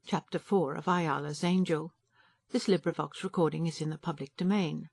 Chapter 4 of Ayala's Angel. This recording is in the public domain.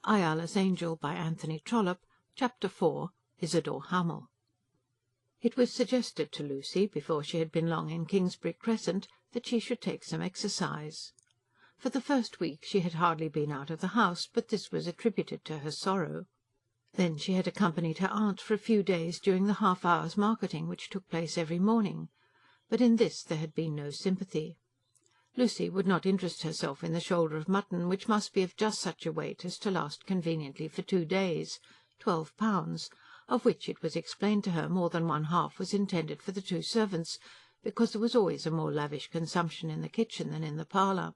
Ayala's Angel by Anthony Trollope. Chapter 4. Isadore Hamel. It was suggested to Lucy, before she had been long in Kingsbury Crescent, that she should take some exercise. For the first week she had hardly been out of the house, but this was attributed to her sorrow. Then she had accompanied her aunt for a few days during the half-hour's marketing which took place every morning. But in this there had been no sympathy. Lucy would not interest herself in the shoulder of mutton, which must be of just such a weight as to last conveniently for 2 days, £12, of which, it was explained to her, more than one half was intended for the 2 servants, because there was always a more lavish consumption in the kitchen than in the parlour.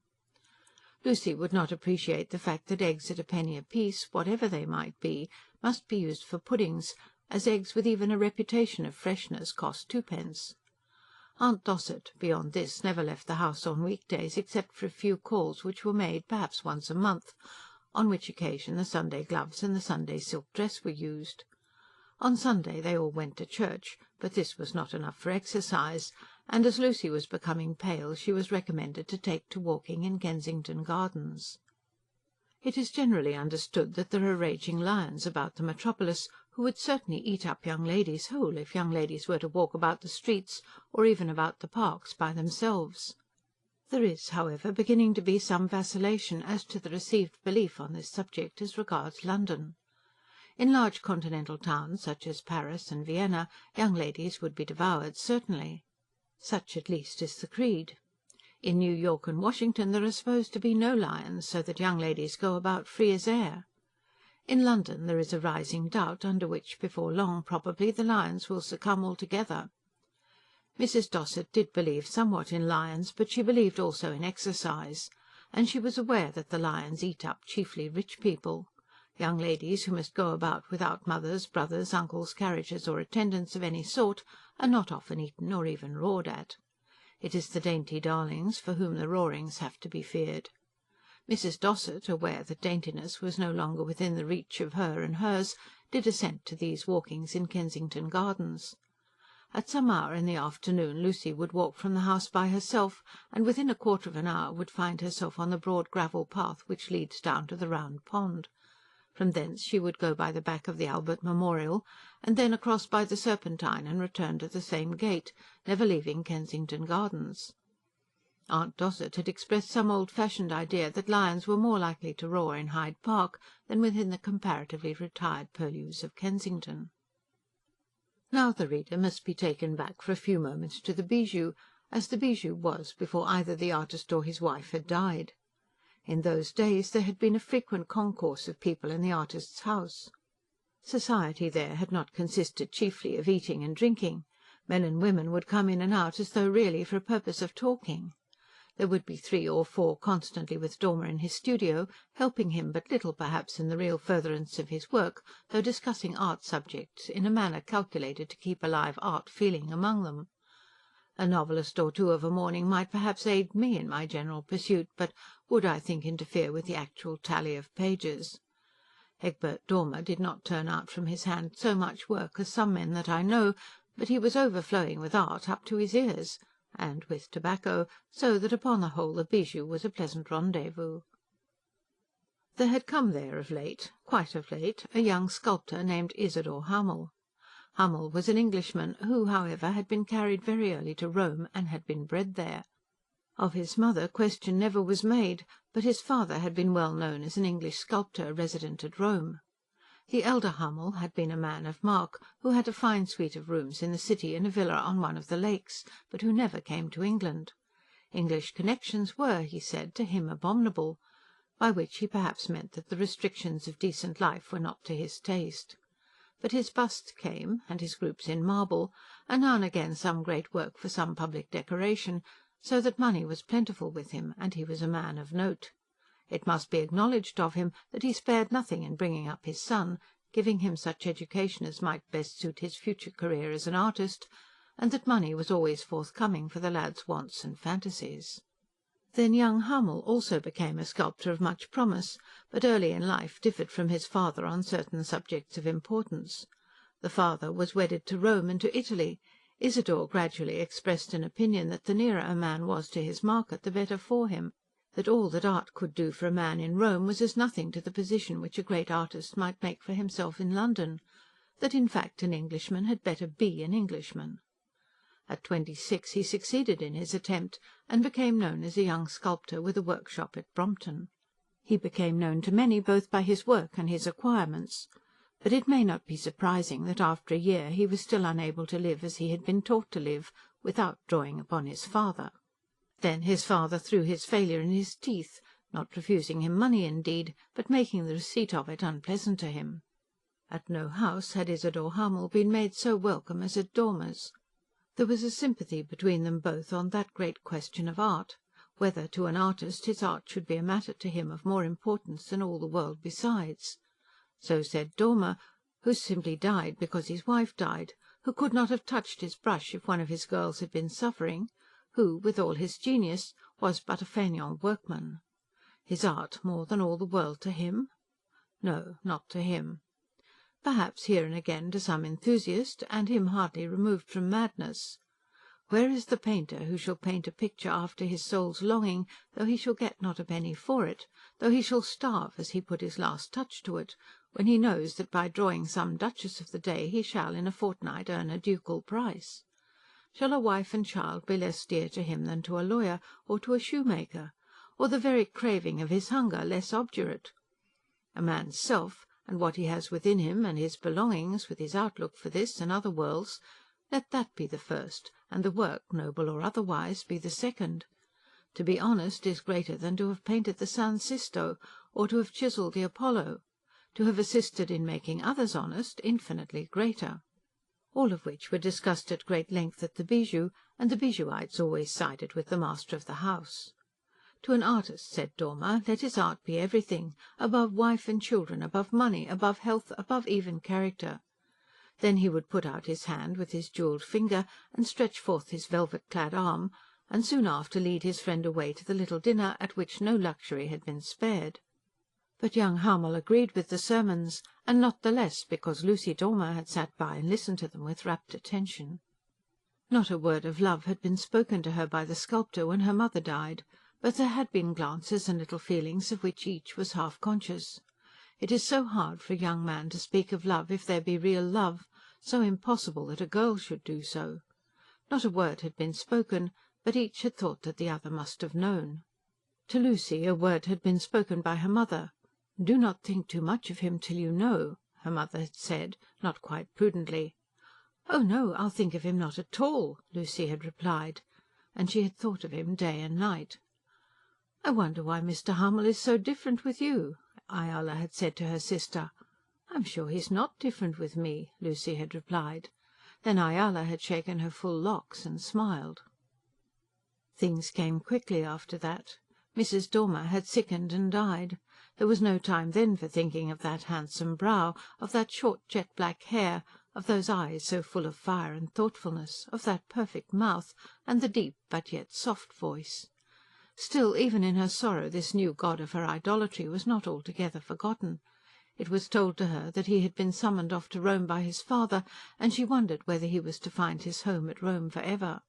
Lucy would not appreciate the fact that eggs at a penny apiece, whatever they might be, must be used for puddings, as eggs with even a reputation of freshness cost 2d. Aunt Dossett, beyond this, never left the house on weekdays except for a few calls which were made perhaps once a month, on which occasion the Sunday gloves and the Sunday silk dress were used. On Sunday they all went to church, but this was not enough for exercise, and as Lucy was becoming pale she was recommended to take to walking in Kensington Gardens. It is generally understood that there are raging lions about the metropolis, who would certainly eat up young ladies whole if young ladies were to walk about the streets, or even about the parks, by themselves. There is, however, beginning to be some vacillation as to the received belief on this subject as regards London. In large continental towns, such as Paris and Vienna, young ladies would be devoured, certainly. Such at least is the creed. In New York and Washington there are supposed to be no lions, so that young ladies go about free as air. In London there is a rising doubt, under which, before long probably, the lions will succumb altogether. Mrs. Dossett did believe somewhat in lions, but she believed also in exercise, and she was aware that the lions eat up chiefly rich people. Young ladies who must go about without mothers, brothers, uncles, carriages, or attendants of any sort, are not often eaten or even roared at. It is the dainty darlings for whom the roarings have to be feared. Mrs. Dossett, aware that daintiness was no longer within the reach of her and hers, did assent to these walkings in Kensington Gardens. At some hour in the afternoon Lucy would walk from the house by herself, and within a quarter of an hour would find herself on the broad gravel path which leads down to the Round Pond. From thence she would go by the back of the Albert Memorial, and then across by the Serpentine and return to the same gate, never leaving Kensington Gardens. Aunt Dossett had expressed some old-fashioned idea that lions were more likely to roar in Hyde Park than within the comparatively retired purlieus of Kensington. Now the reader must be taken back for a few moments to the Bijou, as the Bijou was before either the artist or his wife had died. In those days there had been a frequent concourse of people in the artist's house. Society there had not consisted chiefly of eating and drinking. Men and women would come in and out as though really for a purpose of talking. There would be 3 or 4 constantly with Dormer in his studio, helping him but little perhaps in the real furtherance of his work, though discussing art subjects in a manner calculated to keep alive art feeling among them. A novelist or 2 of a morning might perhaps aid me in my general pursuit, but would, I think, interfere with the actual tally of pages. Egbert Dormer did not turn out from his hand so much work as some men that I know, but he was overflowing with art up to his ears, and with tobacco, so that upon the whole the Bijou was a pleasant rendezvous. There had come there of late, quite of late, a young sculptor named Isadore Hamel. Hamel was an Englishman who, however, had been carried very early to Rome and had been bred there. Of his mother question never was made, but his father had been well known as an English sculptor resident at Rome. The elder Hamel had been a man of mark, who had a fine suite of rooms in the city and a villa on one of the lakes, but who never came to England. English connections were, he said, to him abominable, by which he perhaps meant that the restrictions of decent life were not to his taste. But his busts came, and his groups in marble, and now and again some great work for some public decoration, so that money was plentiful with him, and he was a man of note. It must be acknowledged of him that he spared nothing in bringing up his son, giving him such education as might best suit his future career as an artist, and that money was always forthcoming for the lad's wants and fantasies. Then young Hamel also became a sculptor of much promise, but early in life differed from his father on certain subjects of importance. The father was wedded to Rome and to Italy. Isadore gradually expressed an opinion that the nearer a man was to his market the better for him, that all that art could do for a man in Rome was as nothing to the position which a great artist might make for himself in London, that in fact an Englishman had better be an Englishman. At 26 he succeeded in his attempt, and became known as a young sculptor with a workshop at Brompton. He became known to many both by his work and his acquirements. But it may not be surprising that after a year he was still unable to live as he had been taught to live, without drawing upon his father. Then his father threw his failure in his teeth, not refusing him money indeed, but making the receipt of it unpleasant to him. At no house had Isadore Hamel been made so welcome as at Dormer's. There was a sympathy between them both on that great question of art, whether to an artist his art should be a matter to him of more importance than all the world besides. So said Dormer, who simply died because his wife died, who could not have touched his brush if one of his girls had been suffering, who, with all his genius, was but a fainéant workman. His art more than all the world to him? No, not to him. Perhaps here and again to some enthusiast, and him hardly removed from madness. Where is the painter who shall paint a picture after his soul's longing, though he shall get not a penny for it, though he shall starve as he put his last touch to it, when he knows that by drawing some duchess of the day he shall in a fortnight earn a ducal price? Shall a wife and child be less dear to him than to a lawyer, or to a shoemaker, or the very craving of his hunger less obdurate? A man's self, and what he has within him, and his belongings, with his outlook for this and other worlds, let that be the first, and the work, noble or otherwise, be the second. To be honest is greater than to have painted the San Sisto, or to have chiselled the Apollo. To have assisted in making others honest, infinitely greater. All of which were discussed at great length at the Bijou, and the Bijouites always sided with the master of the house. To an artist, said Dormer, let his art be everything, above wife and children, above money, above health, above even character. Then he would put out his hand with his jewelled finger, and stretch forth his velvet-clad arm, and soon after lead his friend away to the little dinner at which no luxury had been spared. But young Hamel agreed with the sermons, and not the less because Lucy Dormer had sat by and listened to them with rapt attention. Not a word of love had been spoken to her by the sculptor when her mother died, but there had been glances and little feelings of which each was half conscious. It is so hard for a young man to speak of love if there be real love, so impossible that a girl should do so. Not a word had been spoken, but each had thought that the other must have known. To Lucy a word had been spoken by her mother. "Do not think too much of him till you know," her mother had said, not quite prudently. "Oh no, I'll think of him not at all," Lucy had replied, and she had thought of him day and night. "I wonder why Mr. Hamel is so different with you," Ayala had said to her sister. "I'm sure he's not different with me," Lucy had replied. Then Ayala had shaken her full locks and smiled. Things came quickly after that. Mrs. Dormer had sickened and died. There was no time then for thinking of that handsome brow, of that short jet-black hair, of those eyes so full of fire and thoughtfulness, of that perfect mouth, and the deep but yet soft voice. Still, even in her sorrow, this new god of her idolatry was not altogether forgotten. It was told to her that he had been summoned off to Rome by his father, and she wondered whether he was to find his home at Rome for ever.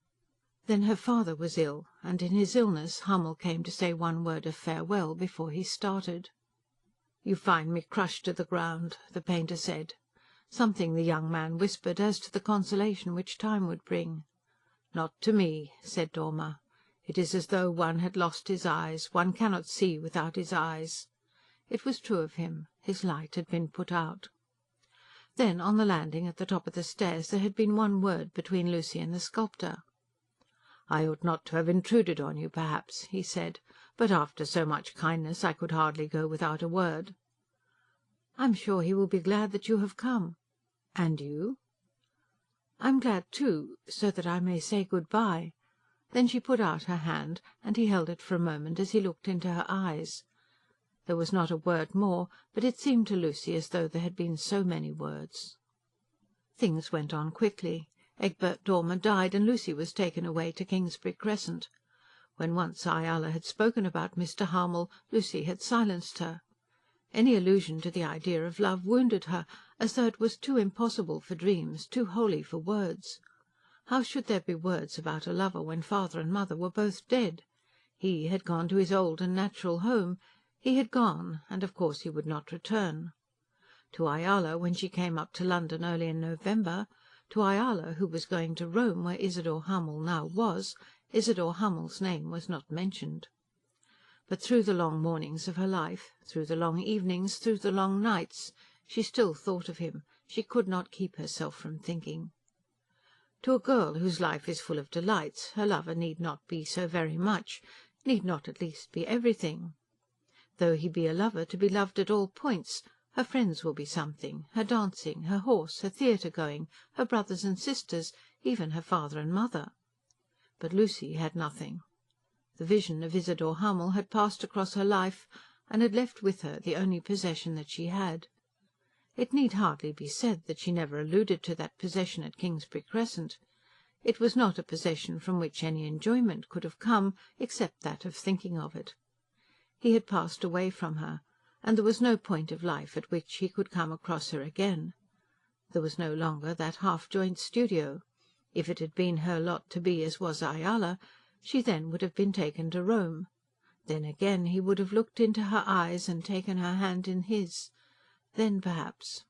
Then her father was ill, and in his illness Hamel came to say one word of farewell before he started. "You find me crushed to the ground," the painter said. Something the young man whispered as to the consolation which time would bring. "Not to me," said Dormer. "It is as though one had lost his eyes. One cannot see without his eyes." It was true of him. His light had been put out. Then, on the landing at the top of the stairs, there had been one word between Lucy and the sculptor. "I ought not to have intruded on you, perhaps," he said. "But after so much kindness I could hardly go without a word." "I'm sure he will be glad that you have come." "And you?" "I'm glad too, so that I may say good-bye." Then she put out her hand, and he held it for a moment as he looked into her eyes. There was not a word more, but it seemed to Lucy as though there had been so many words. Things went on quickly. Egbert Dormer died, and Lucy was taken away to Kingsbury Crescent. When once Ayala had spoken about Mr. Hamel, Lucy had silenced her. Any allusion to the idea of love wounded her, as though it was too impossible for dreams, too holy for words. How should there be words about a lover when father and mother were both dead? He had gone to his old and natural home. He had gone, and of course he would not return. To Ayala, when she came up to London early in November, to Ayala, who was going to Rome, where Isadore Hamel now was, Isadore Hamel's name was not mentioned. But through the long mornings of her life, through the long evenings, through the long nights, she still thought of him. She could not keep herself from thinking. To a girl whose life is full of delights, her lover need not be so very much, need not at least be everything. Though he be a lover to be loved at all points, her friends will be something, her dancing, her horse, her theatre-going, her brothers and sisters, even her father and mother. But Lucy had nothing. The vision of Isadore Hamel had passed across her life, and had left with her the only possession that she had. It need hardly be said that she never alluded to that possession at Kingsbury Crescent. It was not a possession from which any enjoyment could have come, except that of thinking of it. He had passed away from her, and there was no point of life at which he could come across her again. There was no longer that half-joint studio. If it had been her lot to be as was Ayala, she then would have been taken to Rome. Then again he would have looked into her eyes and taken her hand in his. Then perhaps.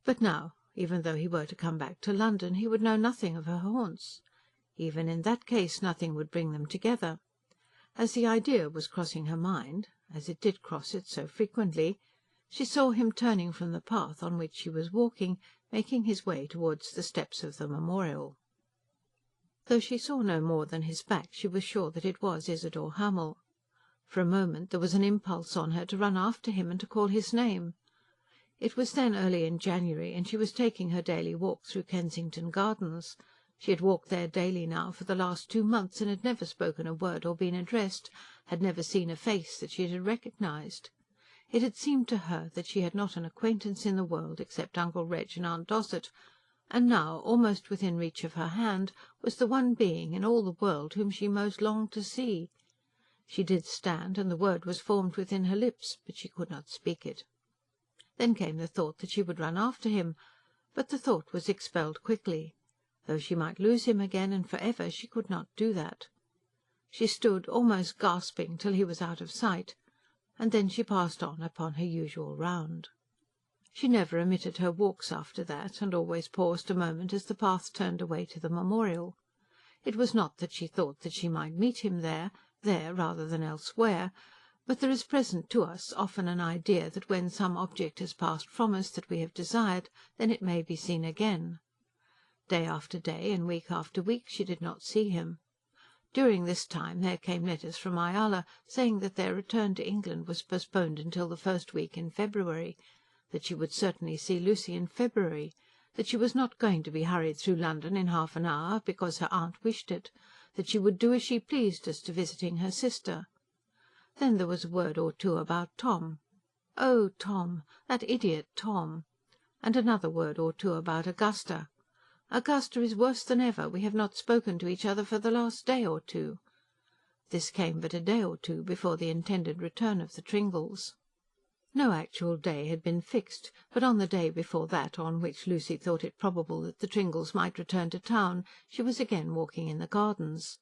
But now, even though he were to come back to London, he would know nothing of her haunts. Even in that case nothing would bring them together. As the idea was crossing her mind, as it did cross it so frequently, she saw him turning from the path on which she was walking, making his way towards the steps of the memorial. Though she saw no more than his back, she was sure that it was Isadore Hamel. For a moment there was an impulse on her to run after him and to call his name. It was then early in January, and she was taking her daily walk through Kensington Gardens. She had walked there daily now for the last 2 months, and had never spoken a word or been addressed, had never seen a face that she had recognised. It had seemed to her that she had not an acquaintance in the world except Uncle Reg and Aunt Dosset, and now, almost within reach of her hand, was the one being in all the world whom she most longed to see. She did stand, and the word was formed within her lips, but she could not speak it. Then came the thought that she would run after him, but the thought was expelled quickly. Though she might lose him again and for ever, she could not do that. She stood, almost gasping, till he was out of sight, and then she passed on upon her usual round. She never omitted her walks after that, and always paused a moment as the path turned away to the memorial. It was not that she thought that she might meet him there rather than elsewhere, but there is present to us often an idea that when some object has passed from us that we have desired, then it may be seen again. Day after day, and week after week, she did not see him. During this time there came letters from Ayala, saying that their return to England was postponed until the first week in February, that she would certainly see Lucy in February, that she was not going to be hurried through London in half an hour, because her aunt wished it, that she would do as she pleased as to visiting her sister. Then there was a word or two about Tom. Oh, Tom! That idiot Tom! And another word or two about Augusta. Augusta is worse than ever. We have not spoken to each other for the last day or two. This came but a day or two before the intended return of the Tringles. No actual day had been fixed, but on the day before that on which Lucy thought it probable that the Tringles might return to town, she was again walking in the gardens.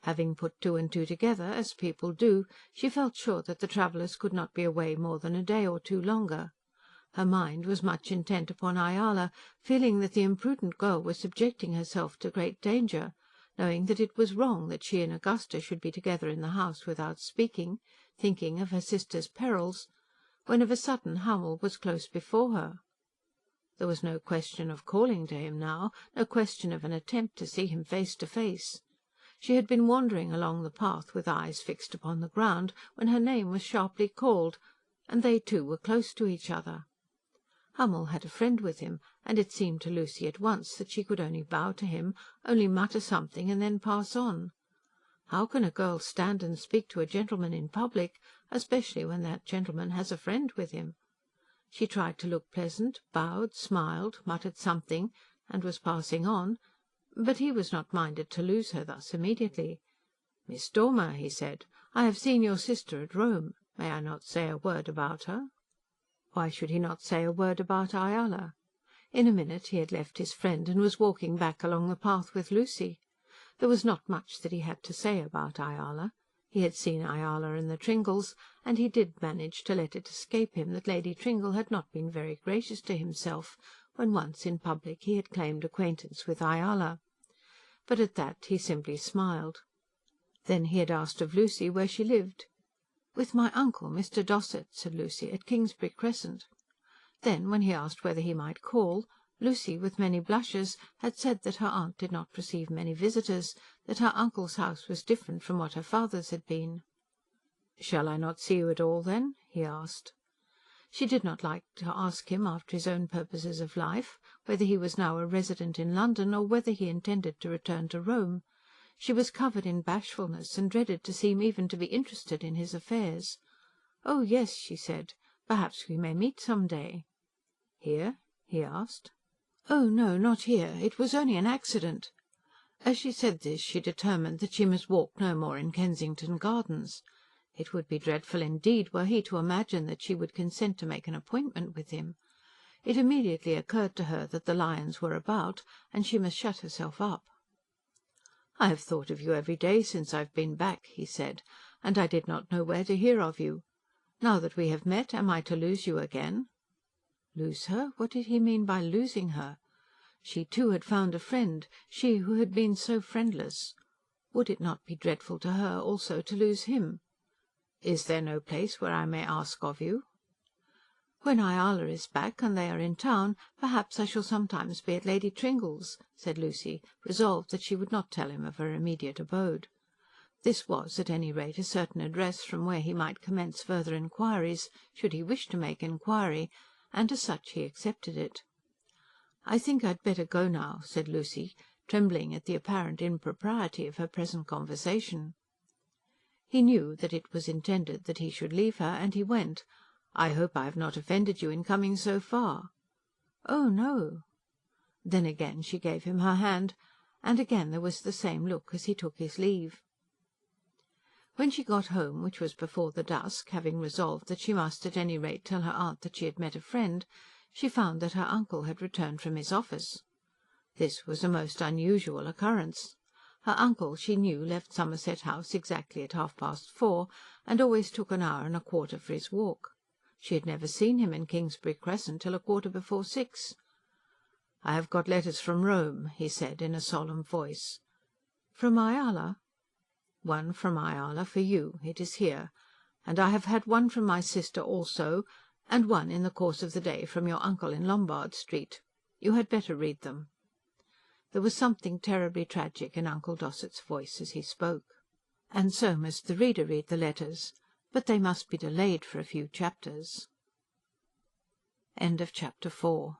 Having put 2 and 2 together, as people do, she felt sure that the travellers could not be away more than a day or 2 longer. Her mind was much intent upon Ayala, feeling that the imprudent girl was subjecting herself to great danger, knowing that it was wrong that she and Augusta should be together in the house without speaking, thinking of her sister's perils, when of a sudden Hamel was close before her. There was no question of calling to him now, no question of an attempt to see him face to face. She had been wandering along the path with eyes fixed upon the ground, when her name was sharply called, and they two were close to each other. Hamel had a friend with him, and it seemed to Lucy at once that she could only bow to him, only mutter something and then pass on. How can a girl stand and speak to a gentleman in public, especially when that gentleman has a friend with him? She tried to look pleasant, bowed, smiled, muttered something, and was passing on, but he was not minded to lose her thus immediately. "Miss Dormer," he said, "I have seen your sister at Rome. May I not say a word about her?" Why should he not say a word about Ayala? In a minute he had left his friend, and was walking back along the path with Lucy. There was not much that he had to say about Ayala. He had seen Ayala and the Tringles, and he did manage to let it escape him that Lady Tringle had not been very gracious to himself, when once in public he had claimed acquaintance with Ayala. But at that he simply smiled. Then he had asked of Lucy where she lived. "With my uncle, Mr. Dossett," said Lucy, "at Kingsbury Crescent." Then, when he asked whether he might call, Lucy, with many blushes, had said that her aunt did not receive many visitors, that her uncle's house was different from what her father's had been. "Shall I not see you at all, then?" he asked. She did not like to ask him after his own purposes of life, whether he was now a resident in London, or whether he intended to return to Rome. She was covered in bashfulness, and dreaded to seem even to be interested in his affairs. "Oh, yes," she said. "Perhaps we may meet some day." "Here?" he asked. "Oh, no, not here. It was only an accident." As she said this, she determined that she must walk no more in Kensington Gardens. It would be dreadful indeed were he to imagine that she would consent to make an appointment with him. It immediately occurred to her that the lions were about, and she must shut herself up. "I have thought of you every day since I've been back," he said, "and I did not know where to hear of you. Now that we have met, am I to lose you again?" Lose her? What did he mean by losing her? She, too, had found a friend, she who had been so friendless. Would it not be dreadful to her also to lose him? "Is there no place where I may ask of you?" "When Ayala is back, and they are in town, perhaps I shall sometimes be at Lady Tringle's," said Lucy, resolved that she would not tell him of her immediate abode. This was, at any rate, a certain address from where he might commence further inquiries, should he wish to make inquiry, and as such he accepted it. "I think I'd better go now," said Lucy, trembling at the apparent impropriety of her present conversation. He knew that it was intended that he should leave her, and he went. "I hope I have not offended you in coming so far." "Oh, no." Then again she gave him her hand, and again there was the same look as he took his leave. When she got home, which was before the dusk, having resolved that she must at any rate tell her aunt that she had met a friend, she found that her uncle had returned from his office. This was a most unusual occurrence. Her uncle, she knew, left Somerset House exactly at 4:30, and always took an hour and a quarter for his walk. She had never seen him in Kingsbury Crescent till 6:15. "I have got letters from Rome," he said in a solemn voice. "From Ayala?" "One from Ayala for you. It is here. And I have had one from my sister also, and one in the course of the day from your uncle in Lombard Street. You had better read them." There was something terribly tragic in Uncle Dossett's voice as he spoke. And so must the reader read the letters. But they must be delayed for a few chapters. End of chapter 4